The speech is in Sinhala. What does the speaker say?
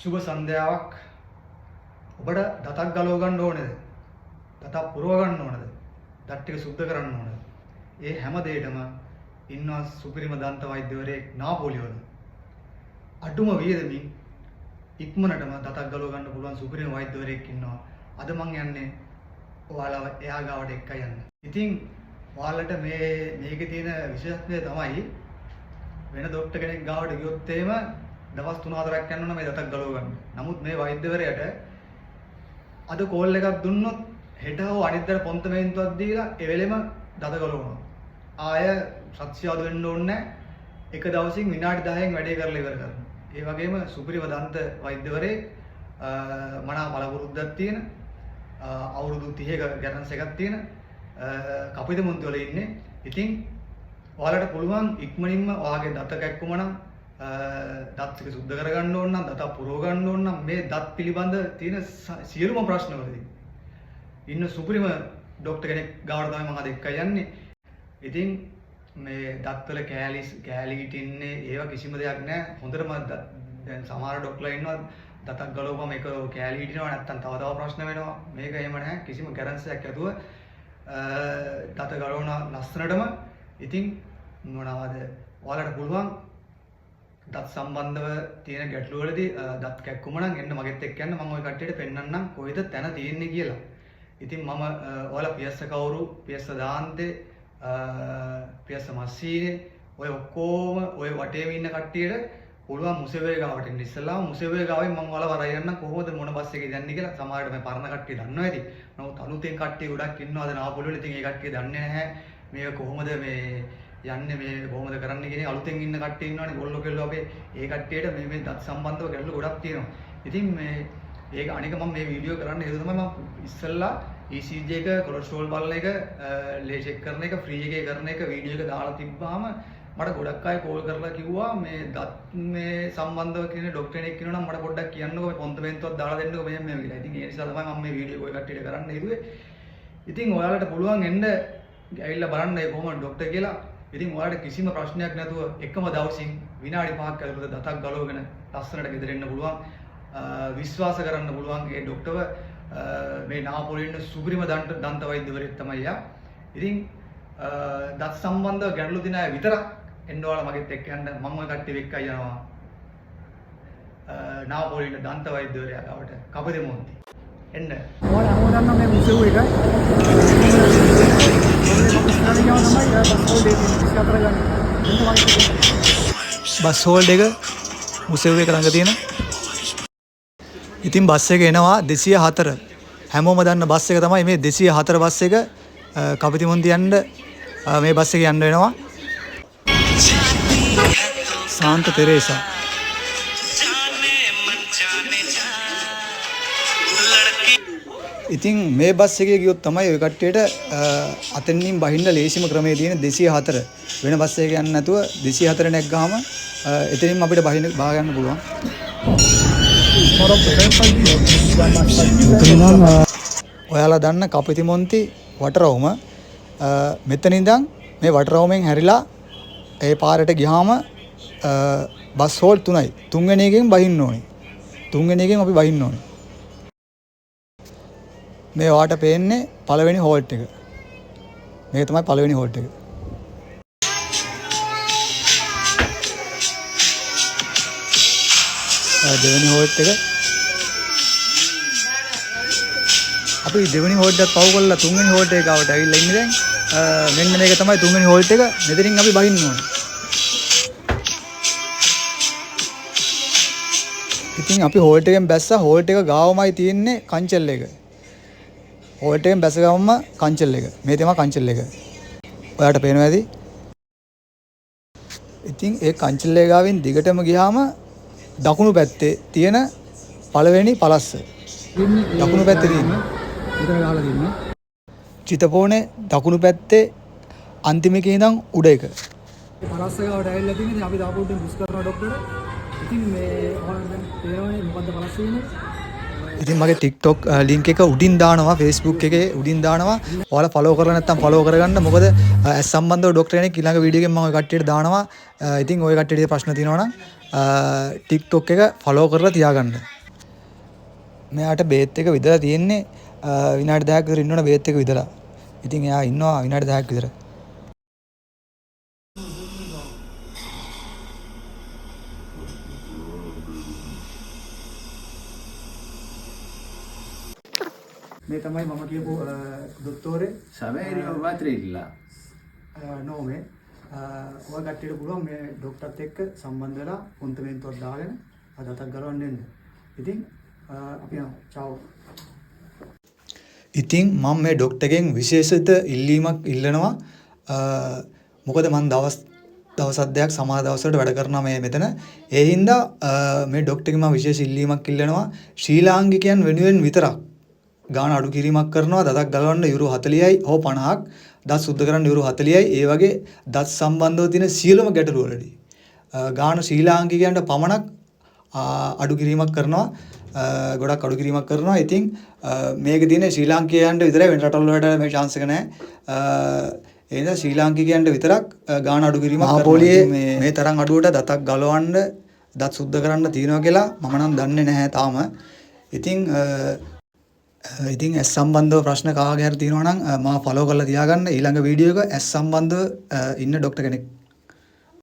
සුබ සන්ධ්‍යාවක්. ඔබට දතක් ගලව ගන්න ඕනේද? දතක් පුරව ගන්න ඕනේද? දත් ටික සුද්ධ කරන්න ඕනේද? ඒ හැම දෙයකම ඉන්නවා සුපිරිම දන්ත වෛද්‍යවරයෙක් නාපෝලි වල. අඩුම වියදමින් ඉක්මනටම දතක් ගලව ගන්න පුළුවන් සුපිරිම වෛද්‍යවරයෙක් ඉන්නවා. අද මං යන්නේ ඔයාලව එයා ගාවට එක්කයි යන්නේ. ඉතින් ඔයාලට මේකේ තියෙන විශේෂත්වය තමයි වෙන ડોක්ටර් කෙනෙක් ගාවට ගියොත් එහෙම දවස් 3-4ක් යනවා මේ දතක් ගලව ගන්න. නමුත් මේ වෛද්‍යවරයාට අද කෝල් එකක් දුන්නොත් හෙට හෝ අනිද්දාට පොන්තමේන්තුවක් දීලා ඒ වෙලෙම දත ගලවනවා. ආය සත්‍යවාද වෙන්න ඕනේ නැහැ. එක දවසින් විනාඩි 10න් වැඩේ කරලා ඉවර කරනවා. ඒ වගේම සුපිරිම දන්ත වෛද්‍යවරයෙක් මනා බලපුරුද්දක් තියෙන අවුරුදු 30ක ගැරන්ටි එකක් තියෙන කපිත මුන්ති වල ඉන්නේ. ඉතින් ඔයාලට පුළුවන් ඉක්මනින්ම ඔයාගේ දත කැක්කුම නම් දත් ටික සුද්ධ කරගන්න ඕන නම් දත පුරව ගන්න ඕන නම් මේ දත් පිළිබඳ තියෙන සියලුම ප්‍රශ්න වලදී ඉන්න සුපිරිම ડોක්ටර් කෙනෙක් ගාවට තමයි මම අද එක්කයි යන්නේ. ඉතින් මේ දත්වල කෑලි හිටින්නේ ඒවා කිසිම දෙයක් නැහැ. හොඳටම දැන් සමහර ડોක්ටර්ලා ඉන්නවා දතක් ගලවපුවම ඒක කෑලි හිටිනවා නැත්තම් තව ප්‍රශ්න වෙනවා. මේක එහෙම නැහැ. කිසිම ගැරන්ටියක් ඇතුව දත ගලවන ලස්සනටම. ඉතින් මොනවාද ඔයාලට පුළුවන් දත් සම්බන්ධව තියෙන ගැටලු වලදී දත් කැක්කුම නම් එන්න මගෙත් එක්ක යන්න මම ওই කට්ටියට පෙන්නන්නම් කොහෙද තැන තියෙන්නේ කියලා. ඉතින් මම ඔයාලා පියස්ස කවුරු පියස්ස දාන්තේ පියස්ස මස්සීනේ ඔය ඔක්කොම ඔය වටේම ඉන්න කට්ටියට පුළුවන් මුසෙවේ ගාවට එන්න. ඉස්සෙල්ලාම මුසෙවේ ගාවෙන් මම ඔයාලා වරයන්නම් කොහොමද මොන බස් එකේ යන්නේ කියලා. සමහරවිට මේ පරණ කට්ටිය දන්නවා ඇති. නමුත් අලුතෙන් කට්ටිය ගොඩක් ඉන්නවා අද නාපොළි වල. ඉතින් ඒ කට්ටිය දන්නේ නැහැ මේක කොහොමද මේ යන්නේ මේ කොහොමද කරන්නේ කියන අලුතෙන් ඉන්න කට්ටිය ඉන්නවනේ ගොල්ලෝ කෙල්ලෝ අපේ ඒ කට්ටියට මේ දත් සම්බන්ධව ගැටලු ගොඩක් තියෙනවා. ඉතින් මේ ඒක අනික මම මේ වීඩියෝ කරන්න හේතුව තමයි මම ඉස්සෙල්ලා ECG එක කොලෙස්ටරෝල් බලන එක ලේ චෙක් කරන එක ෆ්‍රී එකේ කරන එක වීඩියෝ එක දාලා තිබ්බාම මට ගොඩක් අය කෝල් කරලා කිව්වා මේ දත් මේ සම්බන්ධව කියන ડોක්ටර් කෙනෙක් ඉන්නවනම් මට පොඩ්ඩක් කියන්නකෝ මේ පොන්තමේන්තුවක් දාලා දෙන්නකෝ මෙහෙම කියලා. ඉතින් ඒ නිසා තමයි මම මේ වීඩියෝ ඔය කට්ටියට කරන්න හේතුවේ. ඉතින් ඔයාලට පුළුවන් එන්න ඇවිල්ලා බලන්න ඒ කොහොමද ડોක්ටර් කියලා. ඉතින් ඔයාලට කිසිම ප්‍රශ්නයක් නැතුව එකම දවසින් විනාඩි 5ක් ඇතුළත දතක් ගලවගෙන ලස්සනට ගෙදර එන්න පුළුවන්. විශ්වාස කරන්න පුළුවන් ඒ ડોක්ටර්ව මේ නාපොළි ඉන්න සුපිරිම දන්ත වෛද්‍යවරයෙක් තමයි යා. ඉතින් දත් සම්බන්ධව ගැටලු දින අය විතරක් එන්න ඔයාලා මගෙත් එක්ක යන්න මම ඔය කට්ටිය එක්කයි යනවා. නාපොළි ඉන්න දන්ත වෛද්‍යවරයා ගාවට කපදෙමුන්ති. එන්න. ඔයාලා අහුවන්න මේ මුසෙව් එක. බස් හෝල්ඩ් එක මුසෙව් එක ළඟ තියෙන. ඉතින් බස් එක එනවා 204. හැමෝම දන්න බස් එක තමයි මේ 204 බස් එක. කපිතිමුන්ති යන්න මේ බස් එක යන්න වෙනවා. සාන්ත තෙරේසා. ඉතින් මේ බස් එකේ ගියොත් තමයි ඔය කට්ටියට අතනින් බහින්න ලේසිම ක්‍රමයේ තියෙන 204 වෙන බස් එකක යන්න නැතුව 204 නැග්ගාම එතනින් අපිට බා ගන්න පුළුවන්. ඔයාලා දන්න කපිතිමුන්ති වටරවුම මෙතන ඉඳන් මේ වටරවුමෙන් හැරිලා ඒ පාරට ගියාම බස් හෝල් 3යි. තුන්වෙනි එකෙන් බහින්න ඕනේ. තුන්වෙනි එකෙන් අපි බහින්න ඕනේ. මේ වාට පේන්නේ පළවෙනි හෝල්ට් එක. මේක තමයි පළවෙනි හෝල්ට් එක. දෙවෙනි හෝල්ට් එක. අපි දෙවෙනි හෝල්ට් එකත් පව් කරලා තුන්වෙනි හෝල්ට් එක ගාවට ඇවිල්ලා ඉන්නේ දැන්. මෙන්න මේක තමයි තුන්වෙනි හෝල්ට් එක. මෙතනින් අපි බහින්න ඕනේ. ඉතින් අපි හෝල්ට් එකෙන් බැස්සා. හෝල්ට් එක ගාවමයි තියෙන්නේ කංචල් එක. හෝල්ට් එකෙන් බැස ගමම කංචල් එක. මේ තමයි කංචල් එක. ඔයාලට පේනවා ඇති. ඉතින් ඒ කංචල් එක ගාවින් දිගටම ගියාම දකුණු පැත්තේ තියෙන පළවෙනි පළස්ස. දකුණු පැත්තේ තියෙන. මෙතන ගහලා තියෙන්නේ. චිතපෝනේ දකුණු පැත්තේ අන්තිම එකේ ඉඳන් උඩ එක. පළස්ස ගාවට ඇවිල්ලා තියෙන්නේ. ඉතින් අපි දාපුවුන් බුස් කරනවා ડોක්ටර්. ඉතින් මේ ඔයාලට දැන් තේරෙනවනේ මොකද්ද පළස්ස වෙන්නේ? ඉතින් මගේ TikTok link එක උඩින් දානවා, Facebook එකේ උඩින් දානවා. ඔයාලා follow කරලා නැත්නම් follow කරගන්න. මොකද ඇස් සම්බන්ධව ડોක්ටර් කෙනෙක් ඊළඟ වීඩියෝ එකෙන් මම ඔය කට්ටියට දානවා. ඉතින් ඔය කට්ටියට ප්‍රශ්න තියෙනවා නම් TikTok එක ෆලෝ කරලා තියාගන්න. මෙයාට බේත් එක විදලා තියෙන්නේ විනාඩි 10ක් විතර ඉන්න ඕන බේත් එක විදලා. ඉතින් එයා ඉන්නවා විනාඩි 10ක් විතර. මේ තමයි මම කියපු දොස්තරේ සමේරියෝ මාත්‍රිල්ලා නෝමේ ඔය කට්ටියට පුළුවන් මේ ડોක්ටර්ත් එක්ක සම්බන්ධ වෙලා කොන්තමේන්තුවක් දාගෙන දතක් ගලවන්න එන්න. ඉතින් අපි යනවා. චාව්. ඉතින් මම මේ ડોක්ටර්ගෙන් විශේෂිත ඉල්ලීමක් ඉල්ලනවා. මොකද මම දවස් අධ්‍යයක් සමහර දවස්වලට වැඩ කරනවා මෙතන. ඒ හින්දා මේ ડોක්ටර්ගෙන් මම විශේෂ ඉල්ලීමක් ඉල්ලනවා. ශ්‍රී ලාංකිකයන් වෙනුවෙන් විතරක් ගාන අඩු කිරීමක් කරනවා. දතක් ගලවන්න යුරෝ 40යි හෝ 50ක්. දත් සුද්ධ කරන්න යුරෝ 40යි. ඒ වගේ දත් සම්බන්ධව තියෙන සියලුම ගැටලු වලදී ගාන ශ්‍රී ලාංකිකයන්ට පමණක් අඩු කිරීමක් කරනවා. ගොඩක් අඩු කිරීමක් කරනවා. ඉතින් මේක තියෙන්නේ ශ්‍රී ලාංකිකයන්ට විතරයි, වෙන රටවල් වලට මේ chance එක නැහැ. ඒ නිසා ශ්‍රී ලාංකිකයන්ට විතරක් ගාන අඩු කිරීමක් කරනවා. මේ තරම් අඩුවට දතක් ගලවන්න දත් සුද්ධ කරන්න තියෙනවා කියලා මම නම් දන්නේ නැහැ තාම. ඉතින් ඇස් සම්බන්ධව ප්‍රශ්න කාගේ හරි තියෙනවා නම් මාව ෆලෝ කරලා තියාගන්න. ඊළඟ වීඩියෝ එක ඇස් සම්බන්ධව ඉන්න ડોක්ටර් කෙනෙක්